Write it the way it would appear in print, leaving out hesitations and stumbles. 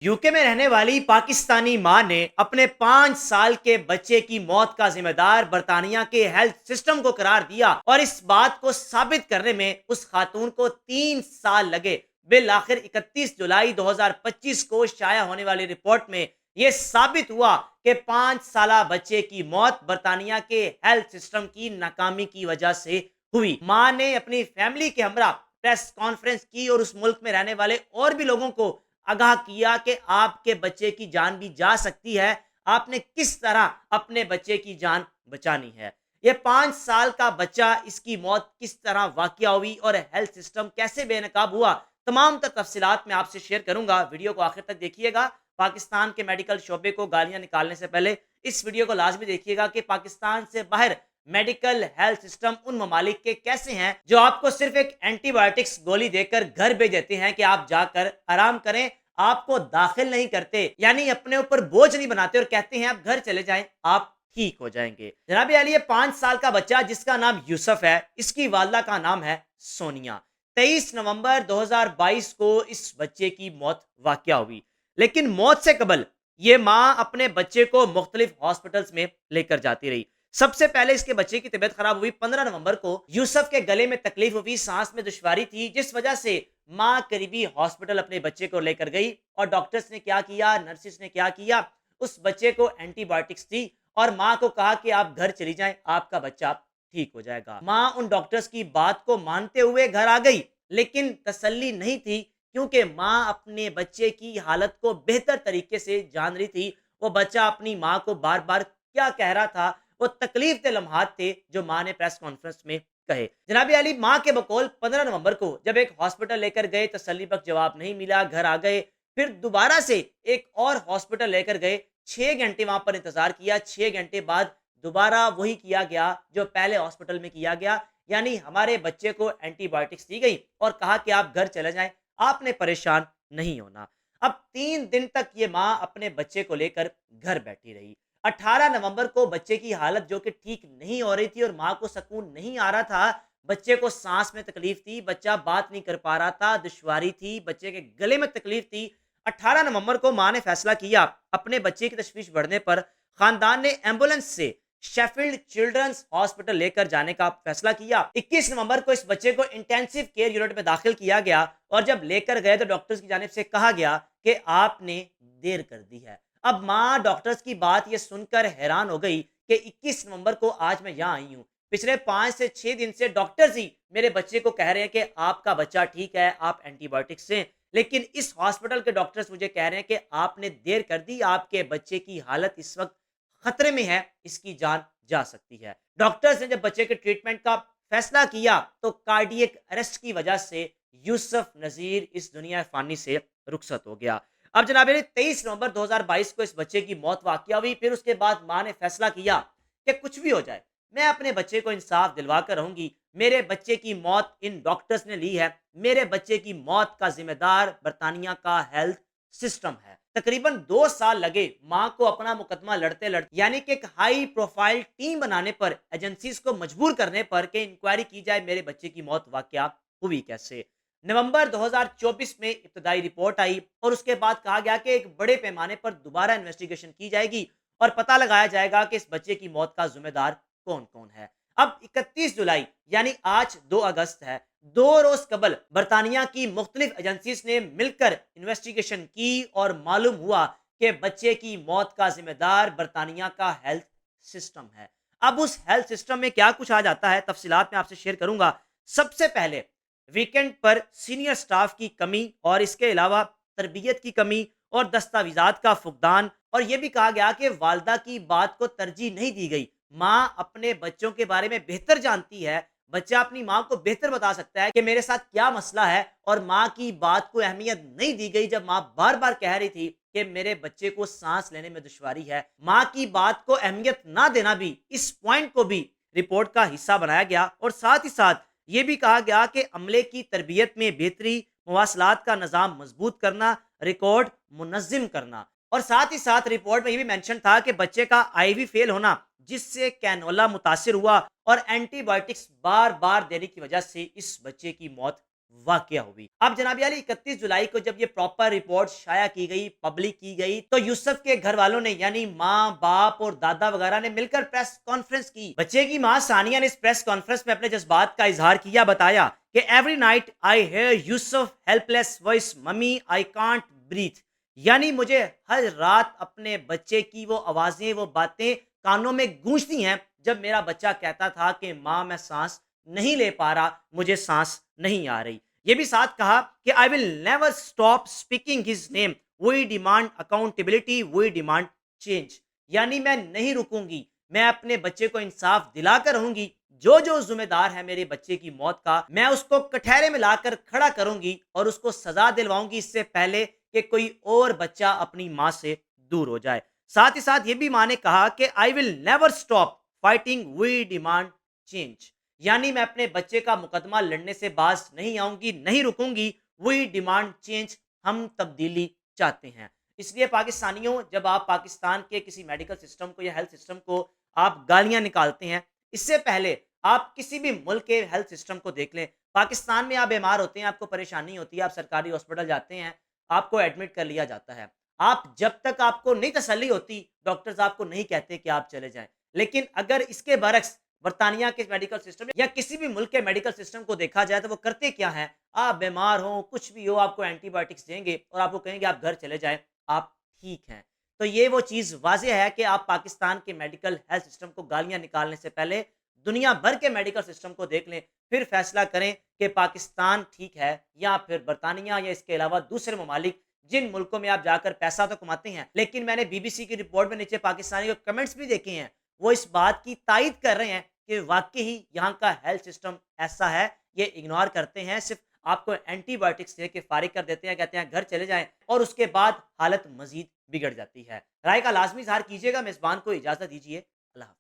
UK में रहने वाली पाकिस्तानी मां ने अपने 5 साल के बच्चे की मौत का जिम्मेदार बर्तानिया के हेल्थ सिस्टम को करार दिया और इस बात को साबित करने में उस खातून को 3 साल लगे। बिल आखिर 31 जुलाई 2025 को शाया होने वाली रिपोर्ट में यह साबित हुआ कि 5 साला बच्चे की मौत बर्तानिया के हेल्थ सिस्टम की नाकामी की वजह से हुई। मां ने अपनी फैमिली के हमरा प्रेस कॉन्फ्रेंस की और उस मुल्क में रहने वाले और भी लोगों को आगाह किया कि आपके बच्चे की जान भी जा सकती है, आपने किस तरह अपने बच्चे की जान बचानी है। ये 5 साल का बच्चा, इसकी मौत किस तरह वाकया हुई और हेल्थ सिस्टम कैसे बेनकाब हुआ, तमाम तफसीलात मैं आपसे शेयर करूंगा। वीडियो को आखिर तक देखिएगा। पाकिस्तान के मेडिकल शोबे को गालियां निकालने से पहले इस वीडियो को लाजमी देखिएगा कि पाकिस्तान से बाहर मेडिकल हेल्थ सिस्टम उन ममालिक के कैसे हैं जो आपको सिर्फ एक एंटीबायोटिक्स गोली देकर घर भेज देते हैं कि आप जाकर आराम करें, आपको दाखिल नहीं करते, यानी अपने ऊपर बोझ नहीं बनाते और कहते हैं आप घर चले जाएं, आप ठीक हो जाएंगे। जनाब अली, ये 5 साल का बच्चा जिसका नाम यूसुफ है, इसकी वालदा का नाम है सोनिया। 23 नवंबर 2022 को इस बच्चे की मौत वाकया हुई, लेकिन मौत से कबल ये माँ अपने बच्चे को मुख्तलिफ हॉस्पिटल्स में लेकर जाती रही। सबसे पहले इसके बच्चे की तबीयत खराब हुई 15 नवंबर को। यूसुफ के गले में तकलीफ हुई, सांस में दुश्वारी थी, जिस वजह से माँ करीबी हॉस्पिटल अपने बच्चे को लेकर गई और डॉक्टर्स ने क्या किया, नर्सिस ने क्या किया, उस बच्चे को एंटीबायोटिक्स दी और माँ को कहा कि आप घर चली जाएं, आपका बच्चा ठीक हो जाएगा। माँ उन डॉक्टर्स की बात को मानते हुए घर आ गई, लेकिन तसल्ली नहीं थी क्योंकि माँ अपने बच्चे की हालत को बेहतर तरीके से जान रही थी। वो बच्चा अपनी माँ को बार बार क्या कह रहा था, वो तकलीफ के लम्हात थे जो माँ ने प्रेस कॉन्फ्रेंस में कहे। जनाबी अली, माँ के बकौल 15 नवंबर को जब एक हॉस्पिटल लेकर गए, तसल्ली बख्श जवाब नहीं मिला, घर आ गए। फिर दोबारा से एक और हॉस्पिटल लेकर गए, 6 घंटे वहां पर इंतजार किया। 6 घंटे बाद दोबारा वही किया गया जो पहले हॉस्पिटल में किया गया, यानी हमारे बच्चे को एंटीबायोटिक्स दी गई और कहा कि आप घर चले जाएं, आपने परेशान नहीं होना। अब 3 दिन तक ये माँ अपने बच्चे को लेकर घर बैठी रही। 18 नवंबर को बच्चे की हालत जो कि ठीक नहीं हो रही थी और माँ को सुकून नहीं आ रहा था, बच्चे को सांस में तकलीफ थी, बच्चा बात नहीं कर पा रहा था, दुश्वारी थी, बच्चे के गले में तकलीफ थी। 18 नवंबर को माँ ने फैसला किया, अपने बच्चे की तशवीश बढ़ने पर खानदान ने एम्बुलेंस से शेफील्ड चिल्ड्रंस हॉस्पिटल लेकर जाने का फैसला किया। 21 नवंबर को इस बच्चे को इंटेंसिव केयर यूनिट में दाखिल किया गया और जब लेकर गए तो डॉक्टर्स की जानिब से कहा गया कि आपने देर कर दी है। अब माँ डॉक्टर्स की बात ये सुनकर हैरान हो गई कि 21 नवंबर को आज मैं यहाँ आई हूँ, पिछले 5 से 6 दिन से डॉक्टर्स ही मेरे बच्चे को कह रहे हैं कि आपका बच्चा ठीक है, आप एंटीबायोटिक्स से, लेकिन इस हॉस्पिटल के डॉक्टर्स मुझे कह रहे हैं कि आपने देर कर दी, आपके बच्चे की हालत इस वक्त खतरे में है, इसकी जान जा सकती है। डॉक्टर्स ने जब बच्चे के ट्रीटमेंट का फैसला किया तो कार्डियक अरेस्ट की वजह से यूसुफ नजीर इस दुनिया फानी से रुखसत हो गया। अब जनाब 23 नवंबर 2022 को इस बच्चे की मौत वाकया हुई। फिर उसके बाद माँ ने फैसला किया कि कुछ भी हो जाए, मैं अपने बच्चे को इंसाफ दिलवा कर रहूंगी। मेरे बच्चे की मौत इन डॉक्टर्स ने ली है, मेरे बच्चे की मौत का जिम्मेदार बर्तानिया का हेल्थ सिस्टम है। तकरीबन 2 साल लगे माँ को अपना मुकदमा लड़ते लड़ते, यानी कि एक हाई प्रोफाइल टीम बनाने पर, एजेंसीज को मजबूर करने पर कि इंक्वायरी की जाए मेरे बच्चे की मौत वाकया हुई कैसे। नवंबर 2024 में इब्तदाई रिपोर्ट आई और उसके बाद कहा गया कि एक बड़े पैमाने पर दोबारा इन्वेस्टिगेशन की जाएगी और पता लगाया जाएगा कि इस बच्चे की मौत का जिम्मेदार कौन कौन है। अब 31 जुलाई यानी आज 2 अगस्त है, 2 रोज कबल बर्तानिया की मुख्तलिफ एजेंसीज ने मिलकर इन्वेस्टिगेशन की और मालूम हुआ कि बच्चे की मौत का जिम्मेदार बर्तानिया का हेल्थ सिस्टम है। अब उस हेल्थ सिस्टम में क्या कुछ आ जाता है, तफसीलात में आपसे शेयर करूंगा। सबसे पहले वीकेंड पर सीनियर स्टाफ की कमी और इसके अलावा तरबियत की कमी और दस्तावेजात का फुकदान, और यह भी कहा गया कि वालदा की बात को तरजीह नहीं दी गई। माँ अपने बच्चों के बारे में बेहतर जानती है, बच्चा अपनी माँ को बेहतर बता सकता है कि मेरे साथ क्या मसला है, और माँ की बात को अहमियत नहीं दी गई जब माँ बार बार कह रही थी कि मेरे बच्चे को सांस लेने में दुश्वारी है। माँ की बात को अहमियत ना देना भी, इस पॉइंट को भी रिपोर्ट का हिस्सा बनाया गया और साथ ही साथ ये भी कहा गया कि अमले की तरबियत में बेहतरी, मवासलात का निज़ाम मजबूत करना, रिकॉर्ड मुनज़्ज़म करना, और साथ ही साथ रिपोर्ट में ये भी मेंशन था कि बच्चे का आईवी फेल होना जिससे कैनोला मुतासिर हुआ और एंटीबायोटिक्स बार बार देने की वजह से इस बच्चे की मौत वाकया हुई। अब जनाब अली 31 जुलाई को जब ये प्रॉपर रिपोर्ट शाया की गई, पब्लिक की गई, तो यूसुफ के घर वालों ने यानी माँ, बाप और दादा वगैरह ने मिलकर प्रेस कॉन्फ्रेंस की। बच्चे की माँ सानिया ने इस प्रेस कॉन्फ्रेंस में अपने जज्बात का इजहार किया, बताया कि एवरी नाइट आई हेयर यूसुफ helpless voice, mommy I can't breathe. यानी मुझे हर रात अपने बच्चे की वो आवाजें, वो बातें कानों में गूंजती हैं जब मेरा बच्चा कहता था कि माँ मैं सांस नहीं ले पा रहा, मुझे सांस नहीं आ रही। ये भी साथ कहा कि I will never stop speaking his name, we demand accountability, we demand change. यानी मैं नहीं रुकूंगी, मैं अपने बच्चे को इंसाफ दिलाकर रहूंगी। जो जो जिम्मेदार है मेरे बच्चे की मौत का, मैं उसको कठहरे में लाकर खड़ा करूंगी और उसको सजा दिलवाऊंगी इससे पहले कि कोई और बच्चा अपनी माँ से दूर हो जाए। साथ ही साथ ये भी माँ ने कहा कि I will never stop fighting, we demand change. यानी मैं अपने बच्चे का मुकदमा लड़ने से बाज नहीं आऊंगी, नहीं रुकूंगी, वी डिमांड चेंज, हम तब्दीली चाहते हैं। इसलिए पाकिस्तानियों, जब आप पाकिस्तान के किसी मेडिकल सिस्टम को या हेल्थ सिस्टम को आप गालियां निकालते हैं, इससे पहले आप किसी भी मुल्क के हेल्थ सिस्टम को देख लें। पाकिस्तान में आप बीमार होते हैं, आपको परेशानी होती है, आप सरकारी हॉस्पिटल जाते हैं, आपको एडमिट कर लिया जाता है। आप जब तक आपको नहीं तसल्ली होती, डॉक्टर्स आपको नहीं कहते कि आप चले जाएं। लेकिन अगर इसके बरक्स बर्तानिया के मेडिकल सिस्टम या किसी भी मुल्क के मेडिकल सिस्टम को देखा जाए, तो वो करते क्या हैं, आप बीमार हो, कुछ भी हो, आपको एंटीबायोटिक्स देंगे और आपको कहेंगे आप घर चले जाएं, आप ठीक हैं। तो ये वो चीज़ वाज़ेह है कि आप पाकिस्तान के मेडिकल हेल्थ सिस्टम को गालियाँ निकालने से पहले दुनिया भर के मेडिकल सिस्टम को देख लें, फिर फैसला करें कि पाकिस्तान ठीक है या फिर बर्तानिया या इसके अलावा दूसरे ममालिक जिन मुल्कों में आप जाकर पैसा तो कमाते हैं। लेकिन मैंने बीबीसी की रिपोर्ट में नीचे पाकिस्तानी के कमेंट्स भी देखे हैं, वो इस बात की तायद कर रहे हैं कि वाकई ही यहाँ का हेल्थ सिस्टम ऐसा है। ये इग्नोर करते हैं, सिर्फ आपको एंटीबायोटिक्स दे के फारिग कर देते हैं, कहते हैं घर चले जाएं, और उसके बाद हालत मजीद बिगड़ जाती है। राय का लाजमी इजहार कीजिएगा। मेजबान को इजाज़त दीजिए। अल्लाह हाफ़िज़।